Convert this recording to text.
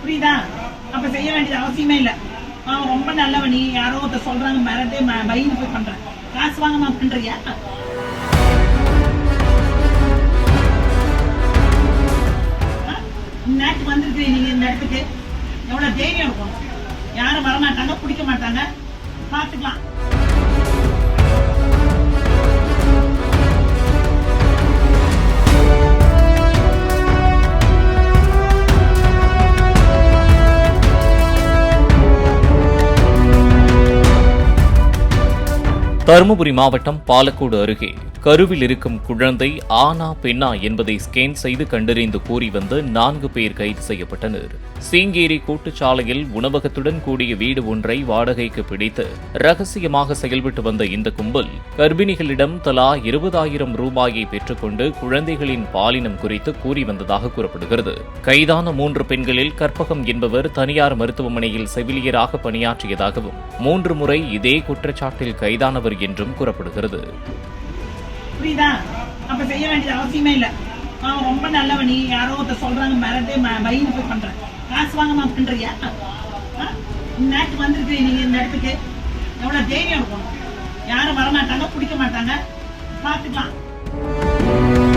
புரியுதா? அப்ப செய்ய வேண்டியது அவசியமே இல்ல. அவன் ரொம்ப நல்லவன், நீ யாரோ ஒருத்தர் சொல்றாங்க மிரட்டே பயந்து போய் பண்ற. காசு வாங்கமா பண்றியா? நேற்று வந்திருக்கிறீங்க நீங்க இந்த இடத்துக்கு, எவ்வளவு தைரியம் இருக்கும். யாரும் வரமாட்டாங்க, பிடிக்க மாட்டாங்க, பாத்துக்கலாம். தருமபுரி மாவட்டம் பாலக்கோடு அருகே கருவில் இருக்கும் குழந்தை ஆனா பெண்ணா என்பதை ஸ்கேன் செய்து கண்டறிந்து கூறி வந்த 4 பேர் கைது செய்யப்பட்டனர். சீங்கேரி கூட்டுச்சாலையில் உணவகத்துடன் கூடிய வீடு ஒன்றை வாடகைக்கு பிடித்து ரகசியமாக செயல்பட்டு வந்த இந்த கும்பல் கர்ப்பிணிகளிடம் தலா 20,000 ரூபாயை பெற்றுக்கொண்டு குழந்தைகளின் பாலினம் குறித்து கூறி வந்ததாக கூறப்படுகிறது. கைதான 3 பெண்களில் கற்பகம் என்பவர் தனியார் மருத்துவமனையில் செவிலியராக பணியாற்றியதாகவும் 3 முறை இதே குற்றச்சாட்டில் கைதானவர் என்றும் கூறப்படுகிறது. புரியுதா? அப்ப செய்ய வேண்டியது அவசியமே இல்ல. அவன் ரொம்ப நல்லவன், நீ யாரோ ஒருத்தர் சொல்றாங்க மிரட்டே பயந்து போய் பண்ற. காசு வாங்கமா பண்றியா? நேற்று வந்திருக்கிறீங்க நீங்க இந்த இடத்துக்கு, எவ்வளவு தைரியம் இருக்கும். யாரும் வரமாட்டாங்க, பிடிக்க மாட்டாங்க, பாத்துக்கலாம்.